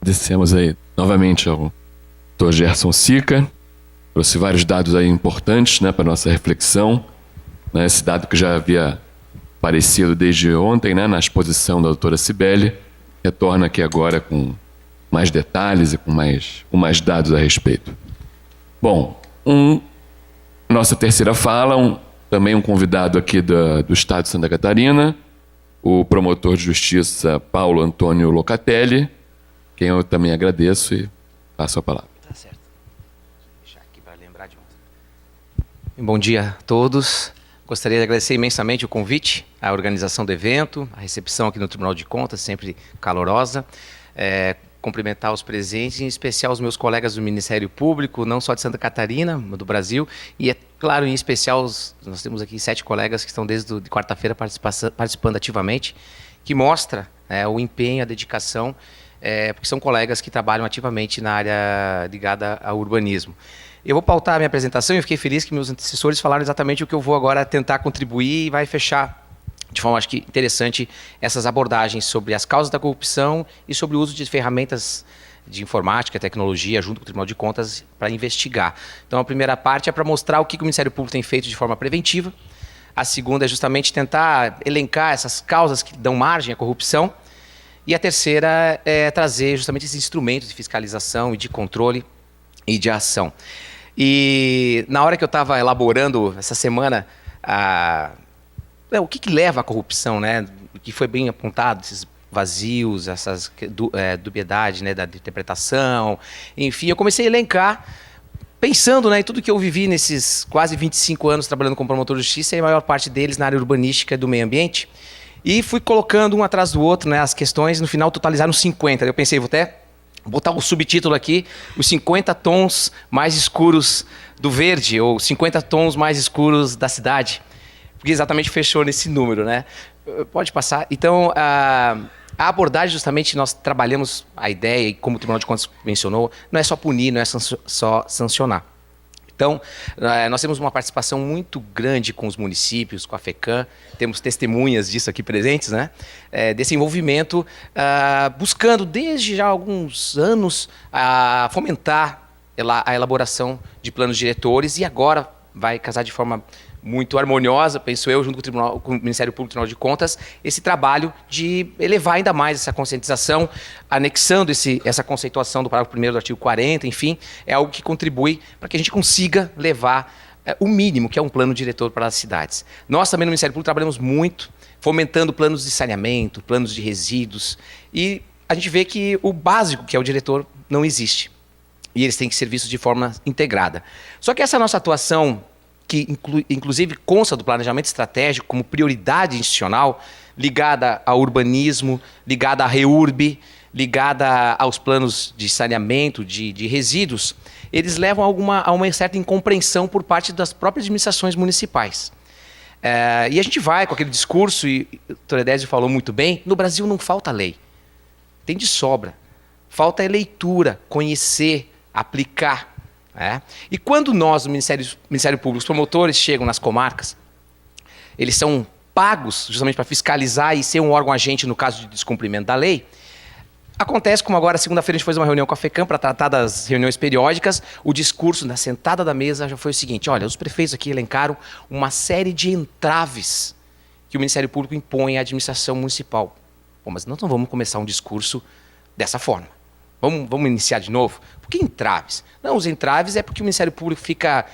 Agradecemos aí novamente ao Dr. Gerson Sica, trouxe vários dados aí importantes, né, para nossa reflexão, né, esse dado que já havia aparecido desde ontem, né, na exposição da doutora Cibele, retorna aqui agora com mais detalhes e com mais dados a respeito. Bom, nossa terceira fala, também um convidado aqui do Estado de Santa Catarina, o promotor de justiça Paulo Antônio Locatelli, quem eu também agradeço e passo a palavra. Tá certo. Vou deixar aqui para lembrar de ontem. Bom dia a todos. Gostaria de agradecer imensamente o convite, a organização do evento, a recepção aqui no Tribunal de Contas, sempre calorosa. Cumprimentar os presentes, em especial os meus colegas do Ministério Público, não só de Santa Catarina, mas do Brasil, e é claro, em especial, nós temos aqui 7 colegas que estão desde de quarta-feira participando ativamente, que mostra o empenho, a dedicação, porque são colegas que trabalham ativamente na área ligada ao urbanismo. Eu vou pautar a minha apresentação e eu fiquei feliz que meus antecessores falaram exatamente o que eu vou agora tentar contribuir e vai fechar de forma, acho que, interessante, essas abordagens sobre as causas da corrupção e sobre o uso de ferramentas de informática, tecnologia, junto com o Tribunal de Contas, para investigar. Então, a primeira parte é para mostrar o que o Ministério Público tem feito de forma preventiva. A segunda é justamente tentar elencar essas causas que dão margem à corrupção. E a terceira é trazer justamente esses instrumentos de fiscalização e de controle e de ação. E na hora que eu estava elaborando essa semana o que leva à corrupção, né? O que foi bem apontado, esses vazios, essas dubiedades, né, da interpretação, enfim, eu comecei a elencar, pensando, né, em tudo que eu vivi nesses quase 25 anos trabalhando como promotor de justiça, e a maior parte deles na área urbanística e do meio ambiente, e fui colocando um atrás do outro, né, as questões, no final totalizaram 50. Eu pensei, vou até botar um subtítulo aqui, os 50 tons mais escuros do verde, ou 50 tons mais escuros da cidade. Porque exatamente fechou nesse número, né? Pode passar. Então, a abordagem, justamente, nós trabalhamos a ideia, e como o Tribunal de Contas mencionou, não é só punir, não é só sancionar. Então, nós temos uma participação muito grande com os municípios, com a FECAM, temos testemunhas disso aqui presentes, né? Desse envolvimento, buscando desde já alguns anos fomentar a elaboração de planos diretores, e agora vai casar de forma muito harmoniosa, penso eu, junto com o Ministério Público e o Tribunal de Contas, esse trabalho de elevar ainda mais essa conscientização, anexando essa conceituação do parágrafo 1º do artigo 40, enfim, é algo que contribui para que a gente consiga levar o mínimo, que é um plano diretor para as cidades. Nós também no Ministério Público trabalhamos muito, fomentando planos de saneamento, planos de resíduos, e a gente vê que o básico, que é o diretor, não existe. E eles têm que ser vistos de forma integrada. Só que essa nossa atuação, que inclusive consta do planejamento estratégico como prioridade institucional, ligada ao urbanismo, ligada à REURB, ligada aos planos de saneamento, de resíduos, eles levam a uma certa incompreensão por parte das próprias administrações municipais. E a gente vai com aquele discurso, e o Dr. Edésio falou muito bem, no Brasil não falta lei, tem de sobra. Falta leitura, conhecer, aplicar. E quando nós, do Ministério Público, os promotores chegam nas comarcas, eles são pagos justamente para fiscalizar e ser um órgão agente no caso de descumprimento da lei. Acontece como agora, segunda-feira, a gente fez uma reunião com a FECAM para tratar das reuniões periódicas. O discurso na sentada da mesa já foi o seguinte: olha, os prefeitos aqui elencaram uma série de entraves que o Ministério Público impõe à administração municipal. Pô, mas nós não vamos começar um discurso dessa forma. Vamos iniciar de novo? Por que entraves? Não, os entraves é porque o Ministério Público fica,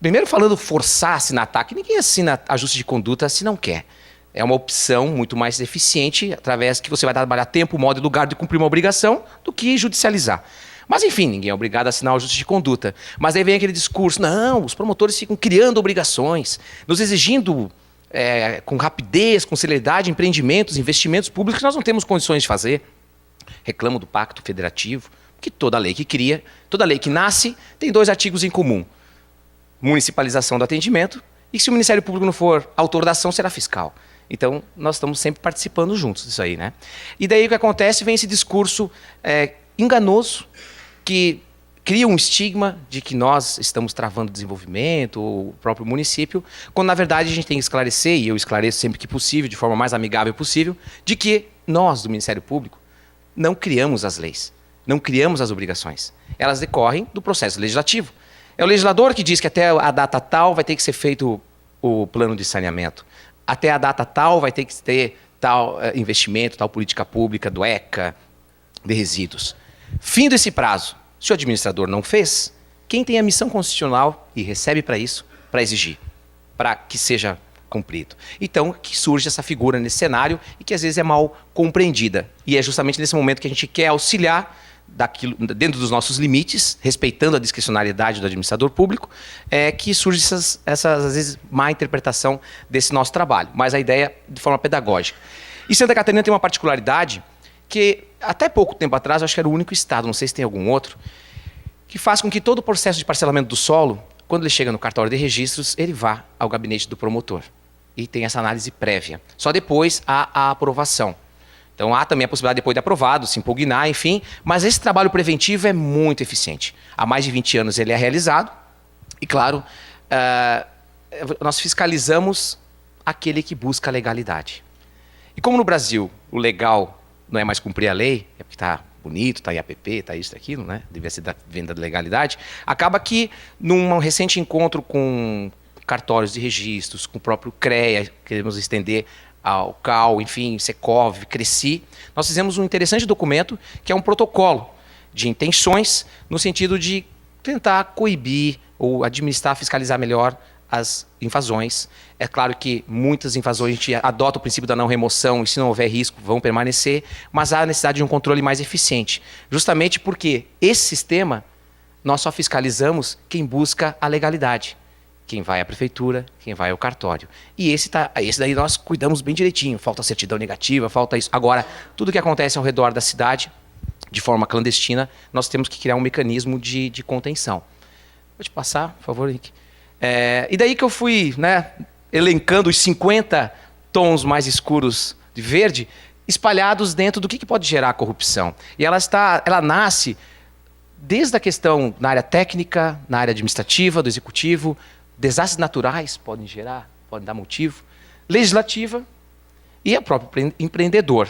primeiro falando forçar assinatar, que ninguém assina ajuste de conduta se não quer. É uma opção muito mais eficiente, através que você vai trabalhar tempo, modo e lugar de cumprir uma obrigação, do que judicializar. Mas, enfim, ninguém é obrigado a assinar o ajuste de conduta. Mas aí vem aquele discurso, não, os promotores ficam criando obrigações, nos exigindo com rapidez, com celeridade, empreendimentos, investimentos públicos que nós não temos condições de fazer. Reclamo do Pacto Federativo, que toda lei que nasce, tem 2 artigos em comum. Municipalização do atendimento, e se o Ministério Público não for autor da ação, será fiscal. Então, nós estamos sempre participando juntos disso aí, né? E daí o que acontece, vem esse discurso enganoso, que cria um estigma de que nós estamos travando o desenvolvimento, ou o próprio município, quando na verdade a gente tem que esclarecer, e eu esclareço sempre que possível, de forma mais amigável possível, de que nós, do Ministério Público, não criamos as leis. Não criamos as obrigações. Elas decorrem do processo legislativo. É o legislador que diz que até a data tal vai ter que ser feito o plano de saneamento. Até a data tal vai ter que ter tal investimento, tal política pública do ECA, de resíduos. Fim desse prazo, se o administrador não fez, quem tem a missão constitucional e recebe para isso, para exigir, para que seja cumprido. Então, que surge essa figura nesse cenário e que às vezes é mal compreendida. E é justamente nesse momento que a gente quer auxiliar daquilo, dentro dos nossos limites, respeitando a discricionariedade do administrador público, que surge essa, às vezes, má interpretação desse nosso trabalho. Mas a ideia de forma pedagógica. E Santa Catarina tem uma particularidade que, até pouco tempo atrás, eu acho que era o único estado, não sei se tem algum outro, que faz com que todo o processo de parcelamento do solo, quando ele chega no cartório de registros, ele vá ao gabinete do promotor. E tem essa análise prévia. Só depois há a aprovação. Então há também a possibilidade, depois de aprovado, se impugnar, enfim. Mas esse trabalho preventivo é muito eficiente. Há mais de 20 anos ele é realizado. E, claro, nós fiscalizamos aquele que busca a legalidade. E como no Brasil o legal não é mais cumprir a lei, é porque está bonito, está em APP, está isso, está aquilo, né? Devia ser da venda da legalidade. Acaba que, num recente encontro com cartórios de registros, com o próprio CREA, queremos estender ao CAL, enfim, Secov, Cresci, nós fizemos um interessante documento que é um protocolo de intenções no sentido de tentar coibir ou administrar, fiscalizar melhor as invasões. É claro que muitas invasões a gente adota o princípio da não remoção e se não houver risco vão permanecer, mas há a necessidade de um controle mais eficiente. Justamente porque esse sistema nós só fiscalizamos quem busca a legalidade. Quem vai à prefeitura, quem vai ao cartório. E esse daí nós cuidamos bem direitinho. Falta certidão negativa, falta isso. Agora, tudo que acontece ao redor da cidade, de forma clandestina, nós temos que criar um mecanismo de contenção. Vou te passar, por favor, Henrique. E daí que eu fui, né, elencando os 50 tons mais escuros de verde, espalhados dentro do que pode gerar a corrupção. E ela nasce desde a questão na área técnica, na área administrativa, do executivo. Desastres naturais podem dar motivo, legislativa e a própria empreendedor.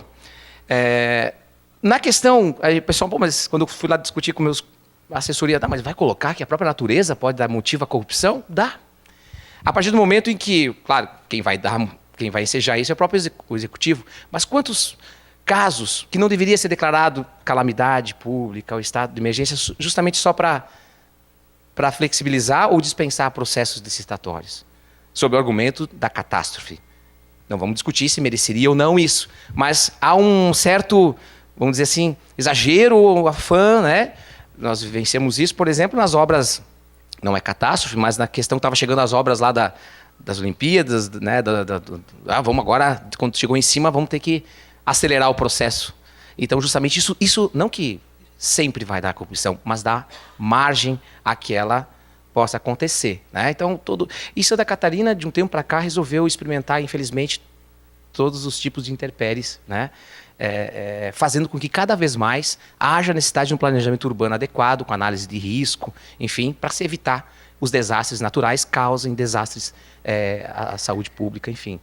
Na questão, aí, pessoal, mas quando eu fui lá discutir com meus assessoria, mas vai colocar que a própria natureza pode dar motivo à corrupção? Dá. A partir do momento em que, claro, quem vai ensejar isso é o próprio executivo, mas quantos casos que não deveria ser declarado calamidade pública ou estado de emergência justamente só para flexibilizar ou dispensar processos licitatórios, sob o argumento da catástrofe. Não vamos discutir se mereceria ou não isso, mas há um certo, vamos dizer assim, exagero ou afã, né? Nós vivenciamos isso, por exemplo, nas obras, não é catástrofe, mas na questão que estava chegando as obras lá das Olimpíadas, né? Vamos agora, quando chegou em cima, vamos ter que acelerar o processo. Então, justamente isso não que sempre vai dar corrupção, mas dá margem a que ela possa acontecer, né? Então, e Santa Catarina, de um tempo para cá, resolveu experimentar, infelizmente, todos os tipos de intempéries, né? Fazendo com que cada vez mais haja necessidade de um planejamento urbano adequado, com análise de risco, enfim, para se evitar os desastres naturais causem desastres à saúde pública, enfim.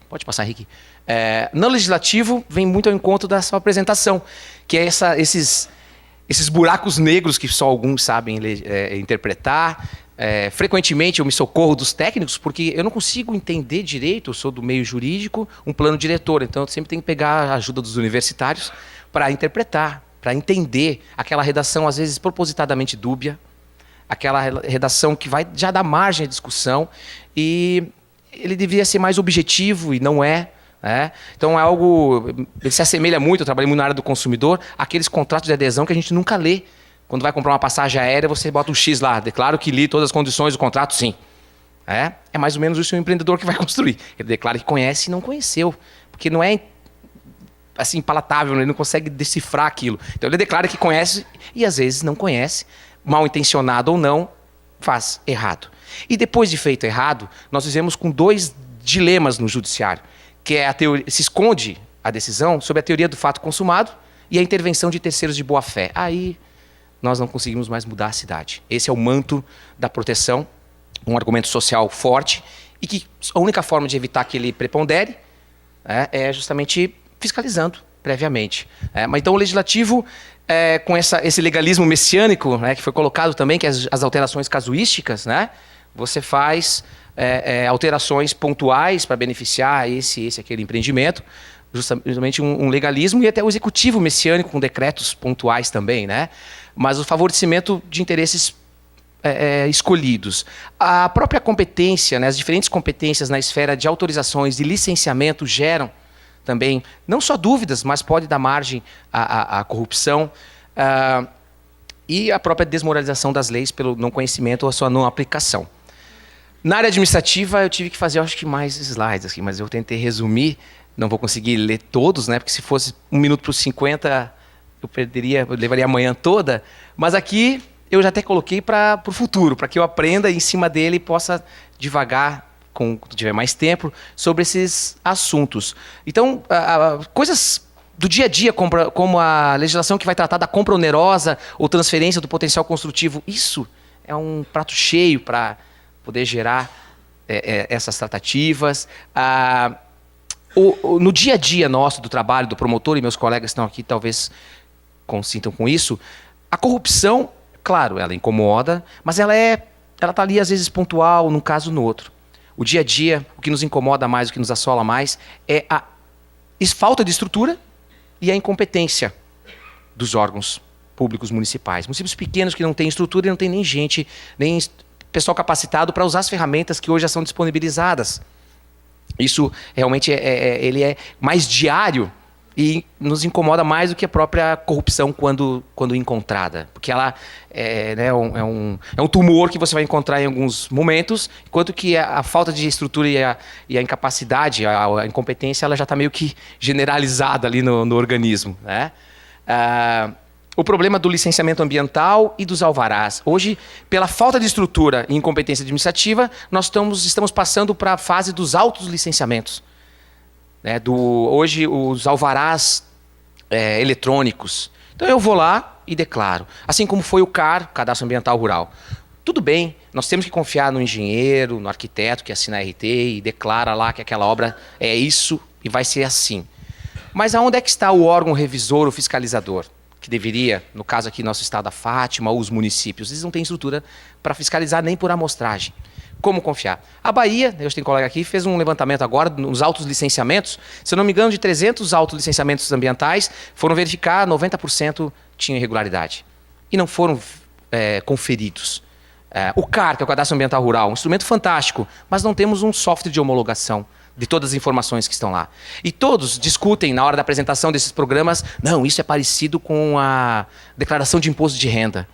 Pode passar, Henrique. No legislativo, vem muito ao encontro da sua apresentação, que é esses buracos negros que só alguns sabem interpretar. Frequentemente eu me socorro dos técnicos porque eu não consigo entender direito, eu sou do meio jurídico, um plano diretor, então eu sempre tenho que pegar a ajuda dos universitários para interpretar, para entender aquela redação às vezes propositadamente dúbia, aquela redação que vai já dar margem à discussão e ele devia ser mais objetivo e não é. Então é algo, ele se assemelha muito, eu trabalhei muito na área do consumidor, aqueles contratos de adesão que a gente nunca lê. Quando vai comprar uma passagem aérea, você bota um X lá, declaro que li todas as condições do contrato, sim. É mais ou menos isso o empreendedor que vai construir. Ele declara que conhece e não conheceu, porque não é assim palatável, ele não consegue decifrar aquilo. Então ele declara que conhece e às vezes não conhece, mal intencionado ou não, faz errado. E depois de feito errado, nós vivemos com 2 dilemas no judiciário, que é a teoria, se esconde a decisão sobre a teoria do fato consumado e a intervenção de terceiros de boa fé. Aí nós não conseguimos mais mudar a cidade. Esse é o manto da proteção, um argumento social forte e que a única forma de evitar que ele prepondere é justamente fiscalizando, previamente. Mas então o legislativo, com esse legalismo messiânico, né, que foi colocado também, que as alterações casuísticas, né, você faz alterações pontuais para beneficiar aquele empreendimento, justamente um legalismo, e até o executivo messiânico com decretos pontuais também, né? Mas o favorecimento de interesses escolhidos. A própria competência, né, as diferentes competências na esfera de autorizações e licenciamento geram também, não só dúvidas, mas pode dar margem à corrupção e a própria desmoralização das leis pelo não conhecimento ou a sua não aplicação. Na área administrativa, eu tive que fazer, acho que mais slides aqui, mas eu tentei resumir. Não vou conseguir ler todos, né? Porque se fosse 1 minuto para os 50, eu levaria a manhã toda. Mas aqui eu já até coloquei para o futuro, para que eu aprenda e em cima dele possa divagar, quando tiver mais tempo, sobre esses assuntos. Então, coisas do dia a dia, como a legislação que vai tratar da compra onerosa ou transferência do potencial construtivo, isso é um prato cheio para poder gerar essas tratativas. No dia a dia nosso do trabalho do promotor, e meus colegas estão aqui talvez consintam com isso, a corrupção, claro, ela incomoda, mas ela está ali às vezes pontual, num caso ou no outro. O dia a dia, o que nos incomoda mais, o que nos assola mais, é a falta de estrutura e a incompetência dos órgãos públicos municipais. Municípios pequenos que não têm estrutura e não têm nem gente, nem pessoal capacitado para usar as ferramentas que hoje já são disponibilizadas. Isso realmente ele é mais diário e nos incomoda mais do que a própria corrupção quando encontrada. Porque ela é um tumor que você vai encontrar em alguns momentos, enquanto que a falta de estrutura e a incapacidade, a incompetência, ela já está meio que generalizada ali no organismo, né? O problema do licenciamento ambiental e dos alvarás. Hoje, pela falta de estrutura e incompetência administrativa, nós estamos passando para a fase dos autos licenciamentos. Né? Hoje, os alvarás eletrônicos. Então, eu vou lá e declaro. Assim como foi o CAR, Cadastro Ambiental Rural. Tudo bem, nós temos que confiar no engenheiro, no arquiteto que assina a RT e declara lá que aquela obra é isso e vai ser assim. Mas aonde é que está o órgão revisor, o fiscalizador? Que deveria, no caso aqui, nosso estado da Fátima, ou os municípios, eles não têm estrutura para fiscalizar nem por amostragem. Como confiar? A Bahia, eu tenho um colega aqui, fez um levantamento agora nos autos licenciamentos. Se eu não me engano, de 300 autos licenciamentos ambientais, foram verificar, 90% tinham irregularidade. E não foram conferidos. O CAR, que é o Cadastro Ambiental Rural, um instrumento fantástico, mas não temos um software de homologação de todas as informações que estão lá. E todos discutem, na hora da apresentação desses programas, não, isso é parecido com a declaração de imposto de renda.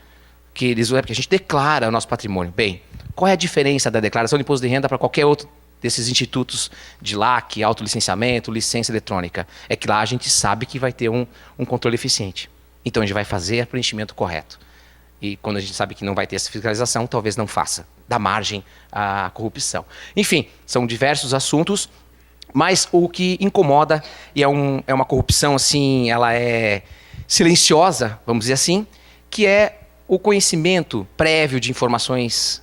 Porque a gente declara o nosso patrimônio. Bem, qual é a diferença da declaração de imposto de renda para qualquer outro desses institutos de LAC, autolicenciamento, licença eletrônica? É que lá a gente sabe que vai ter um controle eficiente. Então a gente vai fazer o preenchimento correto. E quando a gente sabe que não vai ter essa fiscalização, talvez não faça. Dá margem à corrupção. Enfim, são diversos assuntos, mas o que incomoda, e é uma corrupção assim, ela é silenciosa, vamos dizer assim, que é o conhecimento prévio de informações,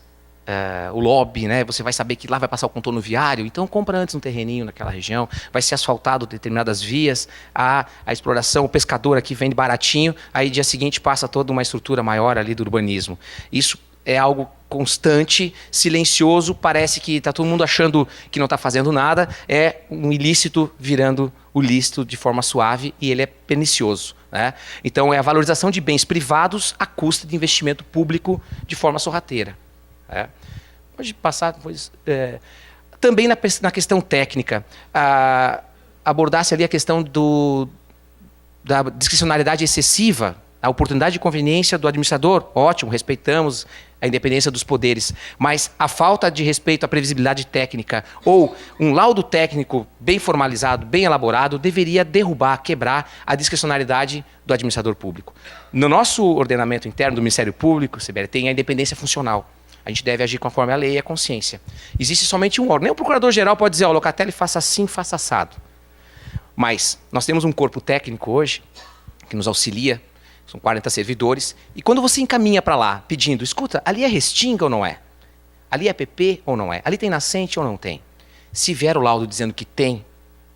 o lobby, né? Você vai saber que lá vai passar o contorno viário, então compra antes um terreninho naquela região, vai ser asfaltado determinadas vias, a exploração, o pescador aqui vende baratinho, aí dia seguinte passa toda uma estrutura maior ali do urbanismo. Isso é algo constante, silencioso, parece que está todo mundo achando que não está fazendo nada, é um ilícito virando o lícito de forma suave e ele é pernicioso. Né? Então é a valorização de bens privados à custa de investimento público de forma sorrateira. Pode passar depois. Também na questão técnica, abordasse ali a questão da discricionariedade excessiva, a oportunidade de conveniência do administrador, ótimo, respeitamos a independência dos poderes, mas a falta de respeito à previsibilidade técnica ou um laudo técnico bem formalizado, bem elaborado, deveria derrubar, quebrar a discricionariedade do administrador público. No nosso ordenamento interno do Ministério Público, CBL, tem a independência funcional. A gente deve agir conforme a lei e a consciência. Existe somente um órgão. Nem o procurador-geral pode dizer, Locatelli, faça assim, faça assado. Mas nós temos um corpo técnico hoje que nos auxilia, são 40 servidores, e quando você encaminha para lá pedindo, escuta, ali é restinga ou não é? Ali é PP ou não é? Ali tem nascente ou não tem? Se vier o laudo dizendo que tem,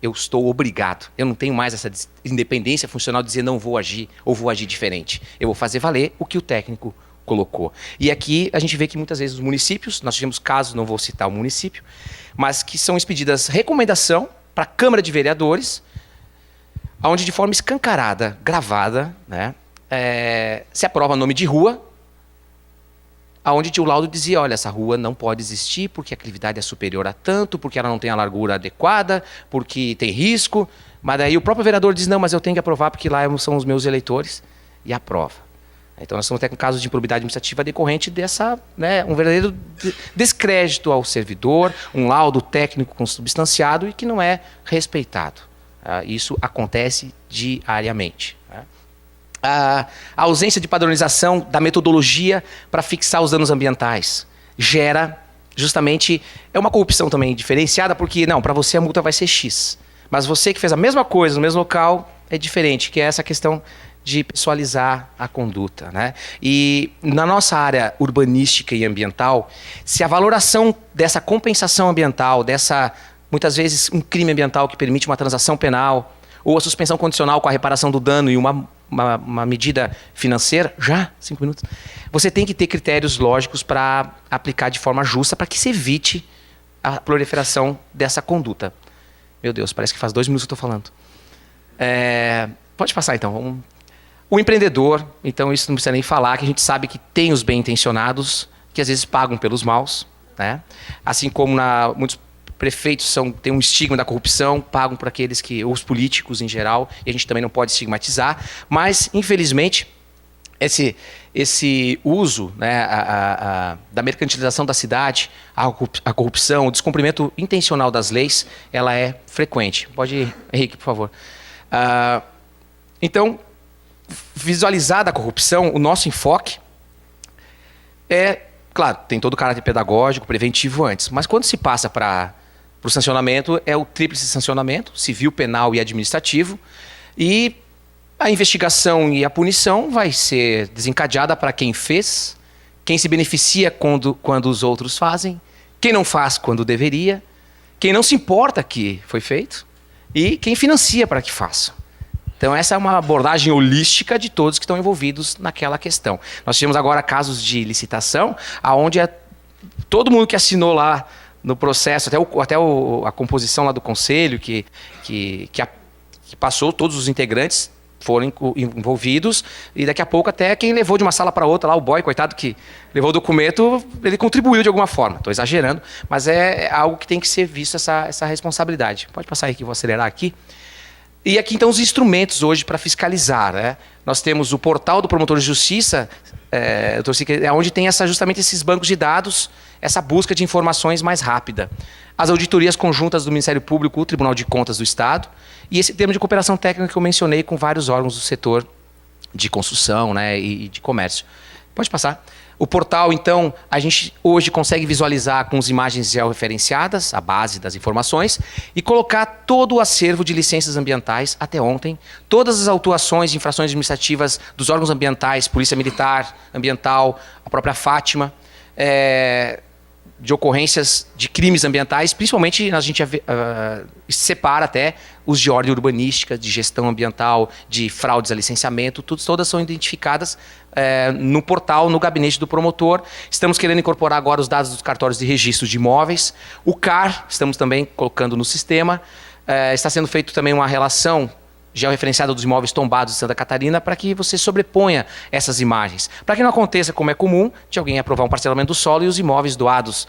eu estou obrigado. Eu não tenho mais essa independência funcional de dizer não vou agir ou vou agir diferente. Eu vou fazer valer o que o técnico colocou. E aqui a gente vê que muitas vezes os municípios, nós tivemos casos, não vou citar o município, mas que são expedidas recomendação para a Câmara de Vereadores, onde de forma escancarada, gravada, né, se aprova nome de rua, aonde o laudo dizia, olha, essa rua não pode existir porque a atividade é superior a tanto, porque ela não tem a largura adequada, porque tem risco, mas daí o próprio vereador diz, não, mas eu tenho que aprovar porque lá são os meus eleitores, e aprova. Então nós estamos até com casos de improbidade administrativa decorrente dessa, né, um verdadeiro descrédito ao servidor, um laudo técnico consubstanciado e que não é respeitado. Isso acontece diariamente. A ausência de padronização da metodologia para fixar os danos ambientais gera justamente, é uma corrupção também diferenciada, porque não, para você a multa vai ser X, mas você que fez a mesma coisa no mesmo local é diferente, que é essa questão de pessoalizar a conduta, né? E na nossa área urbanística e ambiental, se a valoração dessa compensação ambiental, dessa, muitas vezes, um crime ambiental que permite uma transação penal, ou a suspensão condicional com a reparação do dano e uma medida financeira, já, 5 minutos, você tem que ter critérios lógicos para aplicar de forma justa para que se evite a proliferação dessa conduta. Meu Deus, parece que faz 2 minutos que eu estou falando. Pode passar, então. O empreendedor, então isso não precisa nem falar, que a gente sabe que tem os bem-intencionados, que às vezes pagam pelos maus, né? Assim como muitos prefeitos têm um estigma da corrupção, pagam por aqueles que, os políticos em geral, e a gente também não pode estigmatizar, mas, infelizmente, esse uso, né, da mercantilização da cidade, a corrupção, o descumprimento intencional das leis, ela é frequente. Pode ir, Henrique, por favor. Então, visualizada a corrupção, o nosso enfoque é, claro, tem todo o caráter pedagógico, preventivo antes, mas quando se passa para o sancionamento, é o tríplice sancionamento, civil, penal e administrativo, e a investigação e a punição vai ser desencadeada para quem fez, quem se beneficia quando os outros fazem, quem não faz quando deveria, quem não se importa que foi feito e quem financia para que faça. Então essa é uma abordagem holística de todos que estão envolvidos naquela questão. Nós tivemos agora casos de licitação, onde todo mundo que assinou lá no processo, até a composição lá do conselho, que passou, todos os integrantes foram envolvidos, e daqui a pouco até quem levou de uma sala para outra, lá o boy, coitado, que levou o documento, ele contribuiu de alguma forma. Estou exagerando, mas é algo que tem que ser visto, essa responsabilidade. Pode passar aí que eu vou acelerar aqui. E aqui, então, os instrumentos hoje para fiscalizar, né? Nós temos o portal do promotor de justiça, onde tem justamente esses bancos de dados, essa busca de informações mais rápida. As auditorias conjuntas do Ministério Público, o Tribunal de Contas do Estado, e esse termo de cooperação técnica que eu mencionei com vários órgãos do setor de construção, né, e de comércio. Pode passar. O portal, então, a gente hoje consegue visualizar com as imagens georreferenciadas, a base das informações, e colocar todo o acervo de licenças ambientais, até ontem, todas as autuações de infrações administrativas dos órgãos ambientais, Polícia Militar, Ambiental, a própria Fátima, de ocorrências de crimes ambientais, principalmente a gente separa até os de ordem urbanística, de gestão ambiental, de fraudes a licenciamento, todas são identificadas no portal, no gabinete do promotor. Estamos querendo incorporar agora os dados dos cartórios de registro de imóveis. O CAR, estamos também colocando no sistema. Está sendo feito também uma relação georreferenciada dos imóveis tombados de Santa Catarina para que você sobreponha essas imagens. Para que não aconteça, como é comum, de alguém aprovar um parcelamento do solo e os imóveis doados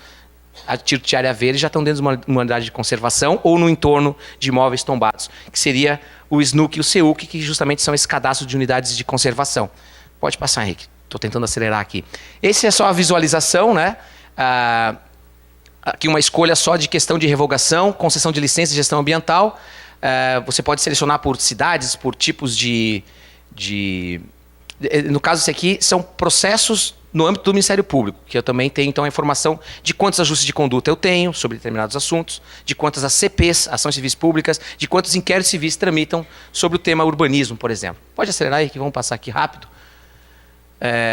a título de área verde já estão dentro de uma unidade de conservação ou no entorno de imóveis tombados, que seria o SNUC e o SEUC, que justamente são esse cadastro de unidades de conservação. Pode passar, Henrique. Estou tentando acelerar aqui. Esse é só a visualização, né? Aqui uma escolha só de questão de revogação, concessão de licença e gestão ambiental. Você pode selecionar por cidades, por tipos no caso, esse aqui são processos no âmbito do Ministério Público, que eu também tenho então a informação de quantos ajustes de conduta eu tenho sobre determinados assuntos, de quantas ACPs, ações civis públicas, de quantos inquéritos civis tramitam sobre o tema urbanismo, por exemplo. Pode acelerar aí que vamos passar aqui rápido.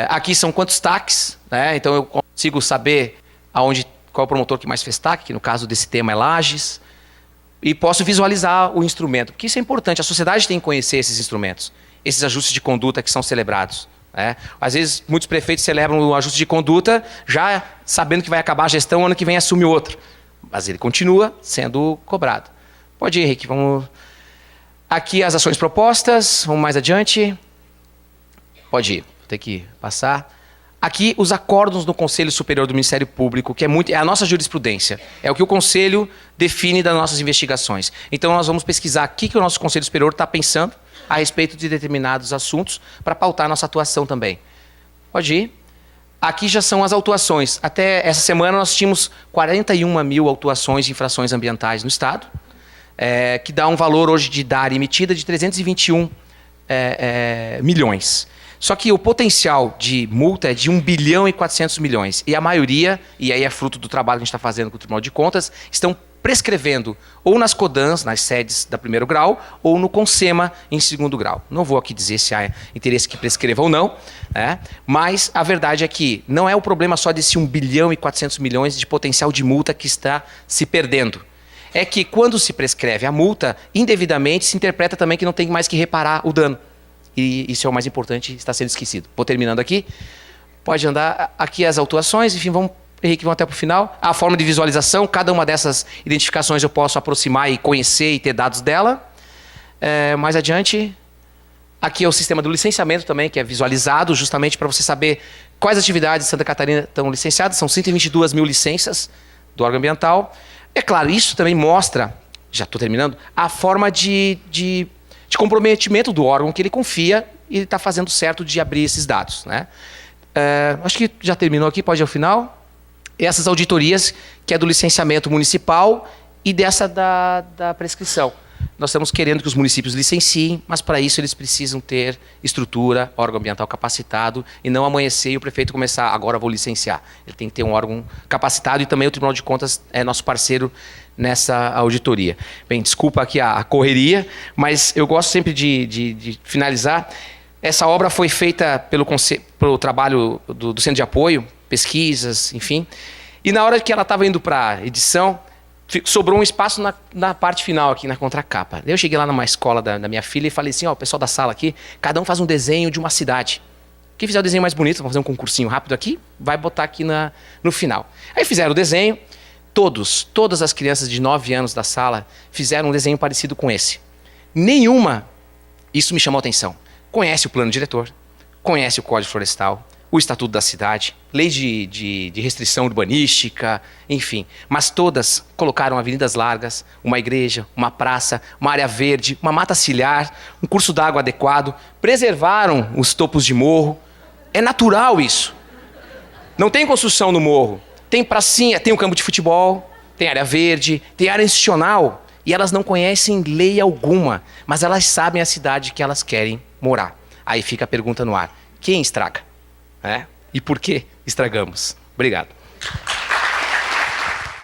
Aqui são quantos TACs, né? Então eu consigo saber qual é o promotor que mais fez TAC, que no caso desse tema é Lages. e posso visualizar o instrumento, porque isso é importante, a sociedade tem que conhecer esses instrumentos, esses ajustes de conduta que são celebrados. Né? Às vezes, muitos prefeitos celebram o ajuste de conduta já sabendo que vai acabar a gestão, ano que vem assume outro. Mas ele continua sendo cobrado. Pode ir, Henrique, vamos... Aqui as ações propostas, vamos mais adiante. Pode ir, vou ter que passar. Aqui os acórdãos do Conselho Superior do Ministério Público, que é a nossa jurisprudência. É o que o Conselho define das nossas investigações. Então nós vamos pesquisar aqui que o nosso Conselho Superior está pensando a respeito de determinados assuntos para pautar a nossa atuação também. Pode ir. Aqui já são as autuações. Até essa semana nós tínhamos 41 mil autuações de infrações ambientais no Estado, que dá um valor hoje de DARI emitida de 321 milhões. Só que o potencial de multa é de 1 bilhão e 400 milhões. E a maioria, e aí é fruto do trabalho que a gente está fazendo com o Tribunal de Contas, estão prescrevendo ou nas CODANs, nas sedes da primeiro grau, ou no CONSEMA em segundo grau. Não vou aqui dizer se há interesse que prescreva ou não, né? Mas a verdade é que não é o problema só desse 1 bilhão e 400 milhões de potencial de multa que está se perdendo. É que quando se prescreve a multa, indevidamente se interpreta também que não tem mais que reparar o dano. E isso é o mais importante, está sendo esquecido. Vou terminando aqui. Pode andar aqui as autuações, enfim, Henrique, vamos até para o final. A forma de visualização, cada uma dessas identificações eu posso aproximar e conhecer e ter dados dela. Mais adiante, aqui é o sistema do licenciamento também, que é visualizado justamente para você saber quais atividades de Santa Catarina estão licenciadas. São 122 mil licenças do órgão ambiental. É claro, isso também mostra, já estou terminando, a forma de comprometimento do órgão que ele confia e ele está fazendo certo de abrir esses dados. Né? Acho que já terminou aqui, pode ir ao final. Essas auditorias, que é do licenciamento municipal e dessa da prescrição. Nós estamos querendo que os municípios licenciem, mas para isso eles precisam ter estrutura, órgão ambiental capacitado, e não amanhecer e o prefeito começar, agora vou licenciar. Ele tem que ter um órgão capacitado e também o Tribunal de Contas é nosso parceiro nessa auditoria. Bem, desculpa aqui a correria, mas eu gosto sempre de finalizar. Essa obra foi feita pelo trabalho do Centro de Apoio, pesquisas, enfim, e na hora que ela estava indo para a edição, sobrou um espaço na parte final aqui, na contracapa. Eu cheguei lá numa escola da minha filha e falei assim, ó, o pessoal da sala aqui, cada um faz um desenho de uma cidade. Quem fizer o desenho mais bonito, vamos fazer um concursinho rápido aqui, vai botar aqui no final. Aí fizeram o desenho, todas as crianças de 9 anos da sala fizeram um desenho parecido com esse. Nenhuma, isso me chamou a atenção, conhece o plano diretor, conhece o Código Florestal, o Estatuto da Cidade, lei de restrição urbanística, enfim. Mas todas colocaram avenidas largas, uma igreja, uma praça, uma área verde, uma mata ciliar, um curso d'água adequado, preservaram os topos de morro. É natural isso. Não tem construção no morro. Tem pracinha, tem um campo de futebol, tem área verde, tem área institucional. E elas não conhecem lei alguma, mas elas sabem a cidade que elas querem morar. Aí fica a pergunta no ar. Quem estraga? E por que estragamos? Obrigado.